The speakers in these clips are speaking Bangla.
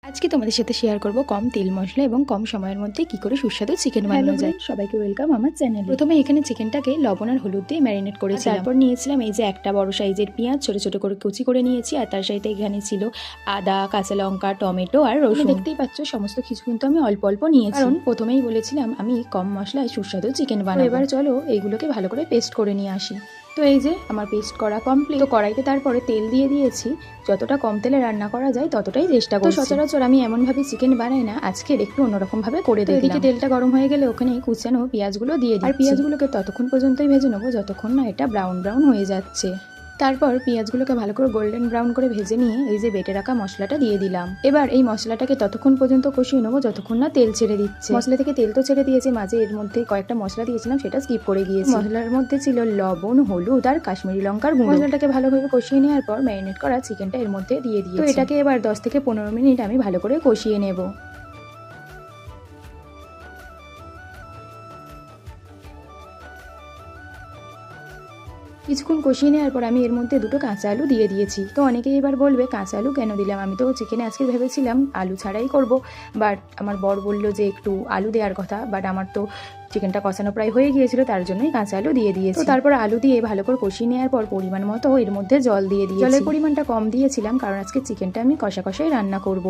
আজকে তোমাদের সাথে শেয়ার করব কম তেল মশলা এবং কম সময়ের মধ্যে কি করে সুস্বাদু চিকেন বানানো যায়। সবাইকে ওয়েলকাম আমার চ্যানেলে। প্রথমে এখানে চিকেনটাকে লবণ আর হলুদ দিয়ে ম্যারিনেট করেছি। তারপর নিয়েছিলাম এই যে একটা বড় সাইজের পেঁয়াজ ছোট ছোট করে কুচি করে নিয়েছি, আর তার সাথে এখানে ছিল আদা, কাঁচা লঙ্কা, টমেটো আর রসুন। দেখতেই পাচ্ছ সমস্ত কিছু কিন্তু আমি অল্প অল্প নিয়েছি, কারণ প্রথমেই বলেছিলাম আমি কম মশলায় সুস্বাদু চিকেন বানাবো। এবার চলো এইগুলোকে ভালো করে পেস্ট করে নিয়ে আসি। তো এই যে আমার পেস্ট করা কমপ্লিট। তো কড়াইতে তারপরে তেল দিয়ে দিয়েছি, যতটা কম তেলে রান্না করা যায় ততটাই চেষ্টা করছি। সচরাচর আমি এমনভাবে চিকেন বানাই না, আজকে একটু অন্যরকম ভাবে করে দিই। এদিকে তেলটা গরম হয়ে গেলে ওখানে কুচানো পেঁয়াজগুলো দিয়ে দিই, আর পেঁয়াজগুলোকে ততক্ষণ পর্যন্তই ভেজে নেবো যতক্ষণ না এটা ব্রাউন ব্রাউন হয়ে যাচ্ছে। তারপর পেঁয়াজগুলোকে ভালো করে গোল্ডেন ব্রাউন করে ভেজে নিয়ে এই যে বেটে রাখা মশলাটা দিয়ে দিলাম। এবার এই মশলাটাকে ততক্ষণ পর্যন্ত কষিয়ে নেবো যতক্ষণ না তেল ছেড়ে দিচ্ছে। মশলা থেকে তেল তো ছেড়ে দিয়েছে, মাঝে এর মধ্যে কয়েকটা মশলা দিয়েছিলাম সেটা স্কিপ করে গিয়েছি। মশলার মধ্যে ছিল লবণ, হলুদ আর কাশ্মীরি লঙ্কার গুঁড়ো। মশলাটাকে ভালোভাবে কষিয়ে নেওয়ার পর ম্যারিনেট করা চিকেনটা এর মধ্যে দিয়ে দিয়েছি। তো এটাকে এবার 10 থেকে 15 মিনিট আমি ভালো করে কষিয়ে নেব। কিছুক্ষণ কষিয়ে নেওয়ার পর আমি এর মধ্যে দুটো কাঁচা আলু দিয়ে দিয়েছি। তো অনেকেই এবার বলবে কাঁচা আলু কেন দিলাম, আমি তো চিকেনে আজকে ভেবেছিলাম আলু ছাড়াই করব, বাট আমার বর বলল যে একটু আলু দেওয়ার কথা, বাট আমার তো চিকেনটা কষানো প্রায় হয়ে গিয়েছিল, তার জন্যই কাঁচা আলু দিয়ে দিয়েছি। তো তারপর আলু দিয়ে ভালো করে কষিয়ে নেওয়ার পর পরিমাণ মতো এর মধ্যে জল দিয়ে দিয়েছি। জলের পরিমাণটা কম দিয়েছিলাম কারণ আজকে চিকেনটা আমি কষা কষাই রান্না করব।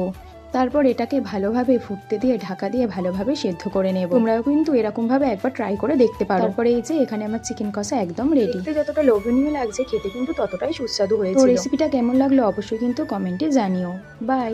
তারপর এটাকে ভালোভাবে ফুটতে দিয়ে ঢাকা দিয়ে ভালোভাবে সেদ্ধ করে নেব। তোমরাও কিন্তু এরকম ভাবে একবার ট্রাই করে দেখতে পারো। তারপরে এই যে এখানে আমার চিকেন কষা একদম রেডি। দেখতে যতটা লোভনীয় লাগছে খেতে কিন্তু ততটাই সুস্বাদু হয়েছিল। তো রেসিপিটা কেমন লাগলো অবশ্যই কিন্তু কমেন্টে জানিও। বাই।